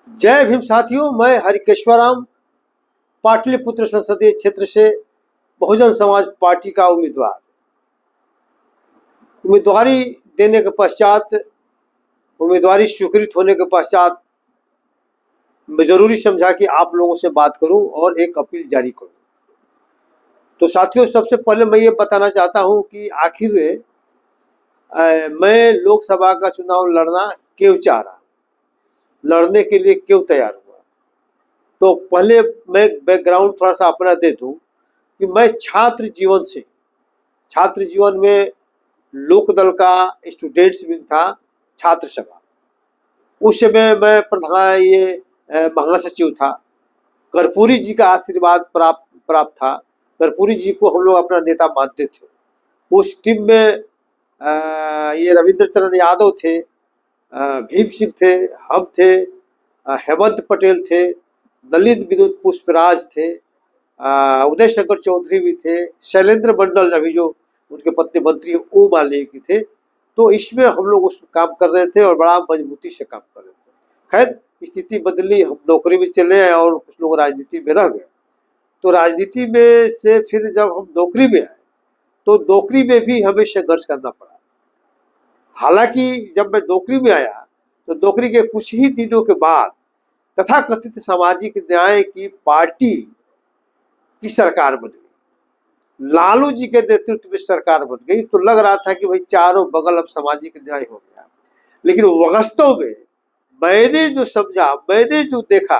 जय भीम साथियों, मैं हरिकेश्वराम पाटलिपुत्र संसदीय क्षेत्र से बहुजन समाज पार्टी का उम्मीदवारी देने के पश्चात, उम्मीदवारी स्वीकृत होने के पश्चात मैं जरूरी समझा कि आप लोगों से बात करूं और एक अपील जारी करूं। तो साथियों, सबसे पहले मैं ये बताना चाहता हूं कि आखिर मैं लोकसभा का चुनाव लड़ना क्यों चाह रहा, लड़ने के लिए क्यों तैयार हुआ। तो पहले मैं बैकग्राउंड थोड़ा सा अपना दे दूं कि मैं छात्र जीवन में लोकदल का स्टूडेंट्स विंग था, छात्र सभा। उस समय मैं प्रधान महासचिव था। कर्पूरी जी का आशीर्वाद प्राप्त था। कर्पूरी जी को हम लोग अपना नेता मानते थे। उस टीम में ये रविंद्र चरण यादव थे, भीम सिंह थे, हम थे, हेमंत पटेल थे, दलित विनोद पुष्पराज थे, उदय शंकर चौधरी भी थे, शैलेंद्र मंडल अभी जो उनके पत्नी मंत्री वो मान लीजिए कि थे। तो इसमें हम लोग उस काम कर रहे थे और बड़ा मजबूती से काम कर रहे थे। खैर, स्थिति बदली, हम नौकरी में चले आए और कुछ लोग राजनीति में रह गए। तो राजनीति में से फिर जब हम नौकरी में आए तो नौकरी में भी हमें संघर्ष करना पड़ा। हालांकि जब मैं नौकरी में आया तो नौकरी के कुछ ही दिनों के बाद तथाकथित सामाजिक न्याय की पार्टी की सरकार बन गई। लालू जी के नेतृत्व में सरकार बन गई तो लग रहा था कि भाई चारों बगल अब सामाजिक न्याय हो गया। लेकिन वास्तव में मैंने जो समझा, मैंने जो देखा,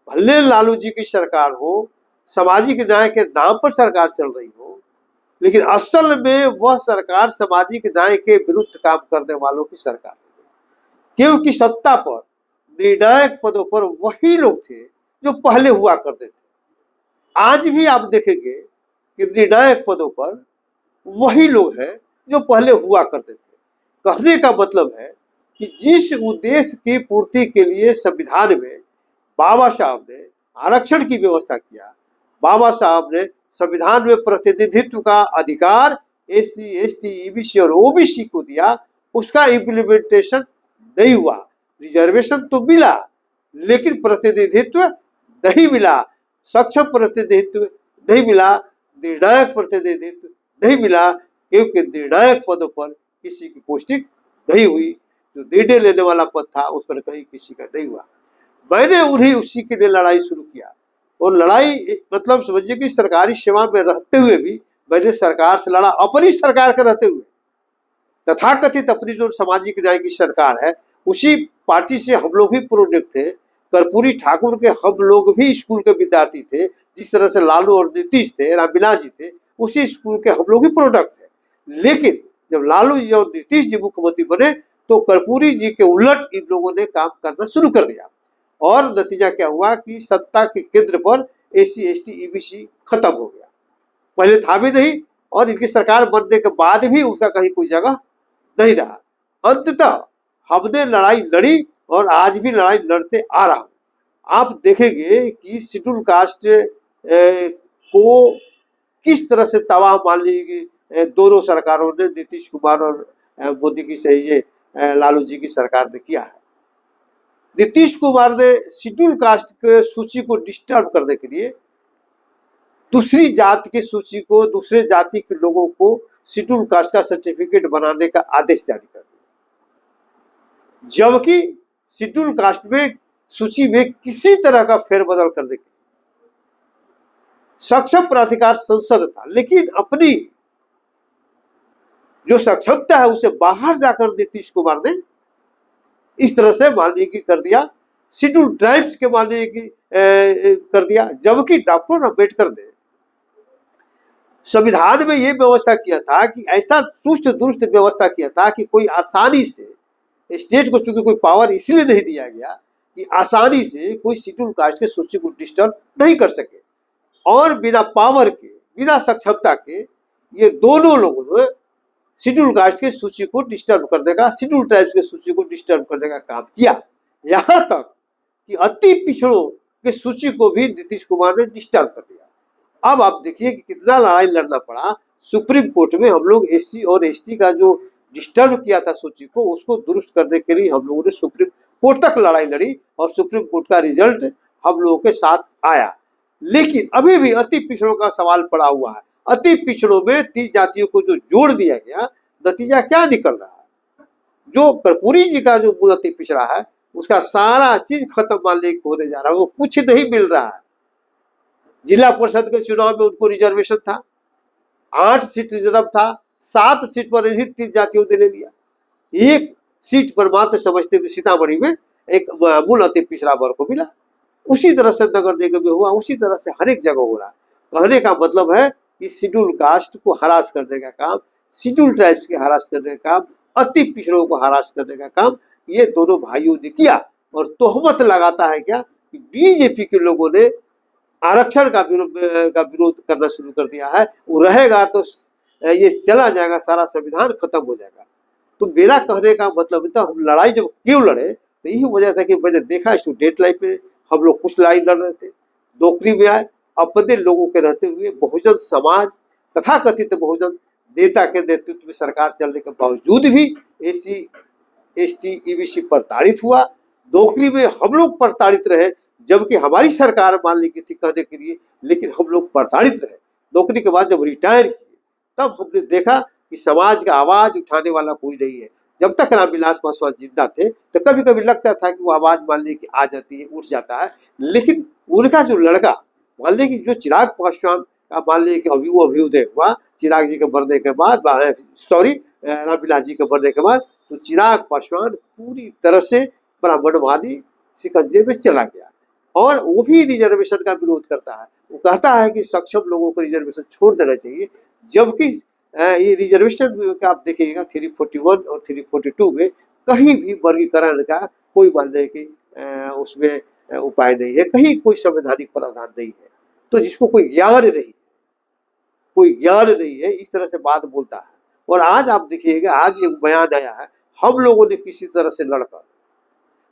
भले लालू जी की सरकार हो, सामाजिक न्याय के नाम पर सरकार चल रही हो, लेकिन असल में वह सरकार सामाजिक न्याय के विरुद्ध काम करने वालों की सरकार है। क्योंकि सत्ता पर निर्णायक पदों पर वही लोग थे जो पहले हुआ करते थे। आज भी आप देखेंगे कि निर्णायक पदों पर वही लोग हैं जो पहले हुआ करते थे। कहने का मतलब है कि जिस उद्देश्य की पूर्ति के लिए संविधान में बाबा साहब ने आरक्षण की व्यवस्था किया, बाबा साहब ने संविधान में प्रतिनिधित्व का अधिकार एससी, एसटी, ईबीसी और ओबीसी को दिया, उसका इम्प्लीमेंटेशन नहीं हुआ। रिजर्वेशन तो मिला लेकिन प्रतिनिधित्व नहीं मिला, सक्षम प्रतिनिधित्व नहीं मिला, निर्णायक प्रतिनिधित्व नहीं मिला। क्योंकि निर्णायक पदों पर किसी की पोस्टिंग नहीं हुई, जो निर्णय लेने वाला पद था उस पर कहीं किसी का नहीं हुआ। मैंने उन्हें उसी के लिए लड़ाई शुरू किया और लड़ाई मतलब समझिए कि सरकारी सेवा में रहते हुए भी मैंने सरकार से लड़ा, अपनी सरकार के रहते हुए। तथाकथित अपनी जो सामाजिक न्याय की सरकार है उसी पार्टी से हम लोग भी प्रोडक्ट थे। कर्पूरी ठाकुर के हम लोग भी स्कूल के विद्यार्थी थे। जिस तरह से लालू और नीतीश थे, रामविलास जी थे, उसी स्कूल के हम लोग भी प्रोडक्ट थे। लेकिन जब लालू जी और नीतीश जी मुख्यमंत्री बने तो कर्पूरी जी के उलट इन लोगों ने काम करना शुरू कर दिया और नतीजा क्या हुआ कि सत्ता के केंद्र पर एससी, एसटी, ईबीसी खत्म हो गया। पहले था भी नहीं और इनकी सरकार बनने के बाद भी उसका कहीं कोई जगह नहीं रहा। अंततः हमने लड़ाई लड़ी और आज भी लड़ाई लड़ते आ रहा हूं। आप देखेंगे कि शेड्यूल कास्ट को किस तरह से तबाह मान लीजिए दोनों सरकारों ने, नीतीश कुमार और मोदी की सही लालू जी की सरकार ने किया है। नीतीश कुमार ने शेड्यूल कास्ट के सूची को डिस्टर्ब करने के लिए दूसरी जाति की सूची को, दूसरे जाति के लोगों को शेड्यूल कास्ट का सर्टिफिकेट बनाने का आदेश जारी कर दिया, जबकि शेड्यूल कास्ट में सूची में किसी तरह का फेरबदल करने के सक्षम प्राधिकार संसद था, लेकिन अपनी जो सक्षमता है उसे बाहर जाकर नीतीश कुमार ने इस तरह से मान लीजिए कर दिया, शेड्यूल ट्राइब्स के मान लीजिए कर दिया। जबकि डॉक्टर अम्बेडकर ने संविधान में यह व्यवस्था किया था कि ऐसा चुस्त दुरुस्त व्यवस्था किया था कि कोई आसानी से, स्टेट को चूंकि कोई पावर इसलिए नहीं दिया गया कि आसानी से कोई शेड्यूल कास्ट के सूची को डिस्टर्ब नहीं कर सके, और बिना पावर के, बिना सक्षमता के ये दोनों लोगों ने शेड्यूल कास्ट के सूची को डिस्टर्ब करने का, शेड्यूल ट्राइब्स के सूची को डिस्टर्ब करने का काम किया। यहां तक कि अति पिछड़ों के सूची को भी नीतीश कुमार ने डिस्टर्ब कर दिया। अब आप देखिए कि कितना लड़ाई लड़ना पड़ा। सुप्रीम कोर्ट में हम लोग एससी और एसटी का जो डिस्टर्ब किया था सूची को, उसको दुरुस्त करने के लिए हम लोगों ने सुप्रीम कोर्ट तक लड़ाई लड़ी और सुप्रीम कोर्ट का रिजल्ट हम लोगों के साथ आया। लेकिन अभी भी अति पिछड़ों का सवाल पड़ा हुआ है। अति पिछड़ों में 30 जातियों को जो जोड़ दिया गया, नतीजा क्या निकल रहा है? जो कर्पूरी जी का जो अति पिछड़ा है उसका सारा चीज खत्म मानने होने जा रहा है, वो कुछ नहीं मिल रहा है। जिला परिषद के चुनाव में उनको रिजर्वेशन था, 8 सीट रिजर्व था, 7 सीट पर इन्हीं 30 जातियों ने ले लिया। 1 सीट पर मात्र समझते हुए सीतामढ़ी में एक मूल अति पिछड़ा वर्ग को मिला। उसी तरह से नगर निगम में हुआ, उसी तरह से हर एक जगह हो रहा। कहने का मतलब है कि शेड्यूल कास्ट को हरास करने का काम, शेड्यूल ट्राइब्स के हरास करने का काम, अति पिछड़ों को हरास करने का काम ये दोनों भाइयों ने किया। और तोहमत लगाता है क्या कि बीजेपी के लोगों ने आरक्षण का विरोध करना शुरू कर दिया है, वो रहेगा तो ये चला जाएगा, सारा संविधान खत्म हो जाएगा। तो मेरा कहने का मतलब था हम लड़ाई जब क्यों लड़े, तो यही वजह से कि मैंने देखा स्टूडेंट लाइफ में हम लोग कुछ लड़ाई लड़ रहे थे, नौकरी में आए, अपने लोगों के रहते हुए बहुजन समाज तथा कथित बहुजन नेता के नेतृत्व में सरकार चलने के बावजूद भी SC ST EBC प्रताड़ित हुआ। नौकरी में हम लोग प्रताड़ित रहे, जबकि हमारी सरकार मान ली थी कहने के लिए, लेकिन हम लोग प्रताड़ित रहे। नौकरी के बाद जब रिटायर किए तब हमने देखा कि समाज का आवाज उठाने वाला कोई नहीं है। जब तक रामविलास पासवान जिंदा थे तो कभी कभी लगता था कि वो आवाज मान ली कि आ जाती है, उठ जाता है, लेकिन उनका जो लड़का मान ली कि जो चिराग पासवान का मान ली कि अभ्युदय हुआ चिराग जी के मरने के बाद, रामविलास जी के मरने के बाद, तो चिराग पासवान पूरी तरह से ब्राह्मणवादी शिकंजे में चला गया और वो भी रिजर्वेशन का विरोध करता है। वो कहता है कि सक्षम लोगों को रिजर्वेशन छोड़ देना चाहिए, जबकि ये रिजर्वेशन में आप देखिएगा 341 और 342 में कहीं भी वर्गीकरण का कोई मानने की उसमें उपाय नहीं है, कहीं कोई संवैधानिक प्रावधान नहीं है। तो जिसको कोई ज्ञान नहीं है इस तरह से बात बोलता है। और आज आप देखिएगा, आज एक बयान आया है, हम लोगों ने किसी तरह से लड़कर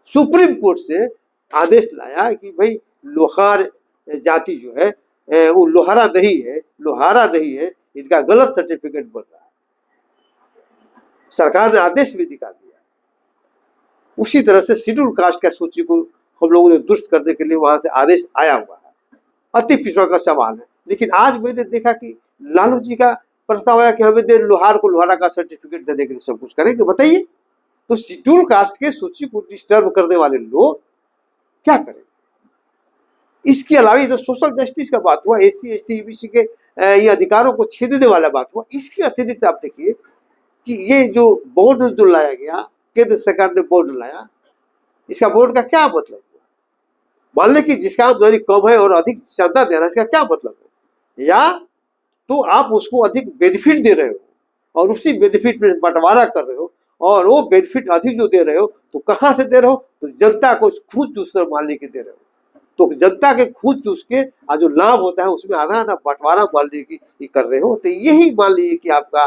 सुप्रीम कोर्ट से आदेश लाया कि भाई लोहार जाति जो है वो लोहारा नहीं है, इनका गलत सर्टिफिकेट बन रहा है। सरकार ने आदेश भी निकाल दिया। उसी तरह से शेड्यूल कास्ट का सूची को हम लोगों ने दुरुस्त करने के लिए वहां से आदेश आया हुआ है। अति पिछड़ा का सवाल है, लेकिन आज मैंने देखा कि लालू जी का प्रस्ताव आया कि हमें लोहार को लोहारा का सर्टिफिकेट देने के लिए सब कुछ करेंगे। बताइए, तो शेड्यूल कास्ट के सूची को डिस्टर्ब करने वाले लोग क्या करें? इसके अलावा जो सोशल जस्टिस का बात हुआ, SC ST EBC के ये अधिकारों को छीनने वाला बात हुआ, इसके अतिरिक्त आप देखिए कि ये जो बोर्ड जो लाया गया, केंद्र सरकार ने बोर्ड लाया, इसका बोर्ड का क्या मतलब हुआ? मान लें कि जिसका आमदनी कम है और अधिक चंदा दे रहा है, इसका क्या मतलब है? या तो आप उसको अधिक बेनिफिट दे रहे हो और उसी बेनिफिट में बंटवारा कर रहे हो, और वो बेनिफिट अधिक जो दे रहे हो तो कहाँ से दे रहे हो? तो जनता को खून चूस कर मान लेके दे रहे हो। तो जनता के खून चूस के जो लाभ होता है उसमें आधा आधा बंटवारा मान लीजिए कि कर रहे हो। तो यही मान लीजिए कि आपका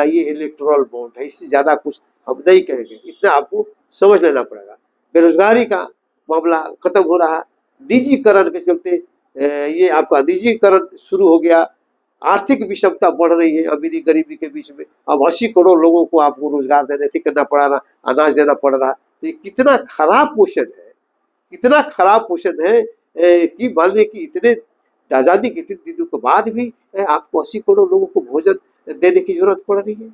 ये इलेक्टोरल बॉन्ड है। इससे ज्यादा कुछ हम नहीं कहेंगे, इतना आपको समझ लेना पड़ेगा। बेरोजगारी का मामला खत्म हो रहा है, निजीकरण के चलते ये आपका निजीकरण शुरू हो गया, आर्थिक विषमता बढ़ रही है अमीरी गरीबी के बीच में। अब 80 करोड़ लोगों को आपको रोजगार देने करना पड़ा रहा, अनाज देना पड़ रहा। तो ये कितना खराब पोषण है, कितना खराब पोषण है कि मान लीजिए कि इतने आजादी के इतने दिनों के बाद भी आपको 80 करोड़ लोगों को भोजन देने की जरूरत पड़ रही है।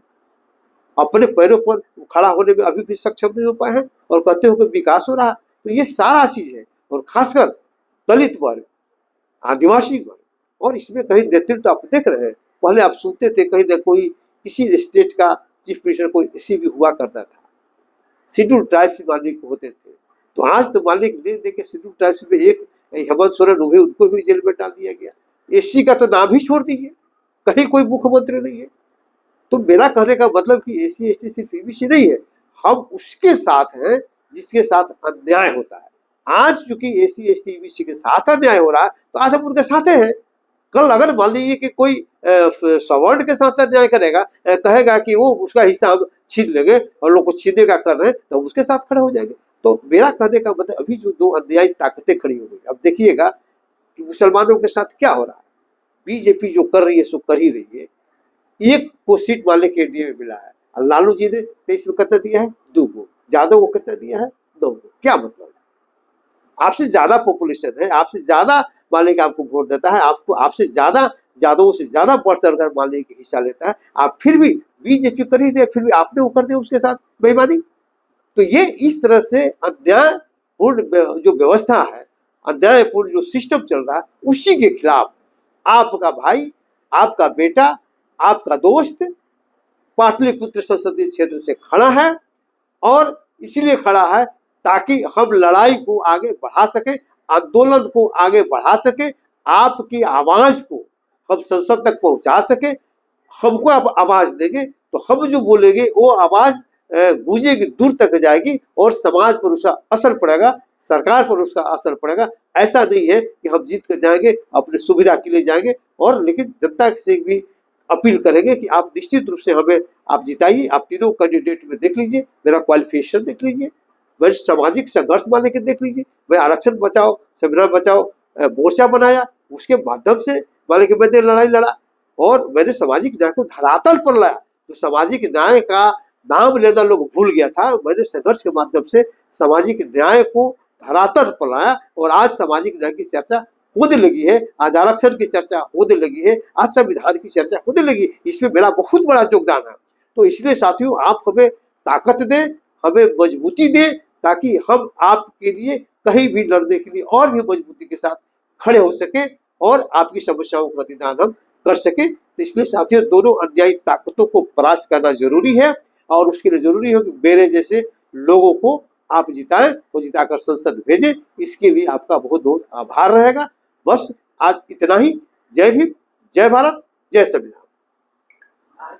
अपने पैरों पर खड़ा होने में अभी भी सक्षम नहीं हो पाए हैं और कहते हो कि विकास हो रहा। तो ये सारा चीज है, और खासकर दलित वर्ग, आदिवासी वर्ग, और इसमें कहीं नेतृत्व आप देख रहे हैं। पहले आप सुनते थे कहीं ना कोई किसी स्टेट का चीफ मिनिस्टर कोई इसी भी हुआ करता था, शेड्यूल ट्राइब्स मालिक होते थे। तो आज तो मालिक दे दे के शेड्यूल ट्राइब्स में एक हेमंत सोरेन हुए, उनको भी जेल में डाल दिया गया। SC का तो नाम ही छोड़ दीजिए, कहीं कोई मुख्यमंत्री नहीं है। तो मेरा कहने का मतलब कि SC ST सिर्फ EBC नहीं है, हम उसके साथ हैं जिसके साथ अन्याय होता है। आज चूंकि SC ST EBC के साथ अन्याय हो रहा है तो आज हम उनके साथ हैं। कल अगर मान लीजिए कि कोई सवर्ण के साथ अन्याय करेगा, कहेगा कि वो उसका हिस्सा हम छीन लेंगे और लोग को छीनने का कर रहे हैं, तो उसके साथ खड़े हो जाएंगे। तो मेरा कहने का मतलब अभी जो दो अन्यायी ताकतें खड़ी हो गई, अब देखिएगा कि मुसलमानों के साथ क्या हो रहा है। बीजेपी जो कर रही है सो कर ही रही है। एक को सीट माले के एनडीए में मिला है, और लालू जी ने 23 में कितना दिया है? 2 को। यादव को कितना दिया है? दो, क्या मतलब? आपसे ज्यादा पॉपुलेशन है, आपसे ज्यादा मान लें कि आपको वोट देता है, आपको आपसे ज्यादा यादवों से ज्यादा बढ़ चढ़कर मान लें कि हिस्सा लेता है, आप फिर भी बीजेपी कर ही दे, फिर भी आपने वो कर दे उसके साथ बेईमानी। तो ये इस तरह से अन्यायपूर्ण जो व्यवस्था है, अन्यायपूर्ण जो सिस्टम चल रहा है, उसी के खिलाफ आपका भाई, आपका बेटा, आपका दोस्त पाटलिपुत्र संसदीय क्षेत्र से खड़ा है, और इसलिए खड़ा है ताकि हम लड़ाई को आगे बढ़ा सके, आंदोलन को आगे बढ़ा सके, आपकी आवाज को हम संसद तक पहुंचा सके। हमको आप आवाज देंगे तो हम जो बोलेंगे वो आवाज गूंजेगी, दूर तक जाएगी और समाज पर उसका असर पड़ेगा, सरकार पर उसका असर पड़ेगा। ऐसा नहीं है कि हम जीत कर जाएंगे, अपने सुविधा के लिए जाएंगे, और लेकिन जनता से भी अपील करेंगे कि आप निश्चित रूप से हमें आप जिताइए। आप तीनों कैंडिडेट में देख लीजिए, मेरा क्वालिफिकेशन देख लीजिए, मैं सामाजिक संघर्ष माने के देख लीजिए, मैं आरक्षण बचाओ संविधान बचाओ मोर्चा बनाया, उसके माध्यम से माने कि मैंने लड़ाई लड़ा और मैंने सामाजिक न्याय को धरातल पर लाया। तो सामाजिक न्याय का नाम लेना लोग भूल गया था, मैंने संघर्ष के माध्यम से सामाजिक न्याय को धरातल पर लाया, और आज सामाजिक न्याय की चर्चा होने लगी है, आज आरक्षण की चर्चा होने लगी है, आज संविधान की चर्चा होने लगी। इसमें मेरा बहुत बड़ा योगदान है। तो इसलिए साथियों, आप हमें ताकत दें, हमें मजबूती दें, ताकि हम आपके लिए कहीं भी लड़ने के लिए और भी मजबूती के साथ खड़े हो सके और आपकी समस्याओं का निदान हम कर सके। तो इसलिए साथियों, दोनों अन्यायी ताकतों को परास्त करना जरूरी है, और उसके लिए जरूरी है कि मेरे जैसे लोगों को आप जिताएं और जिताकर संसद भेजें। इसके लिए आपका बहुत बहुत आभार रहेगा। बस आज इतना ही। जय भीम, जय भारत, जय संविधान।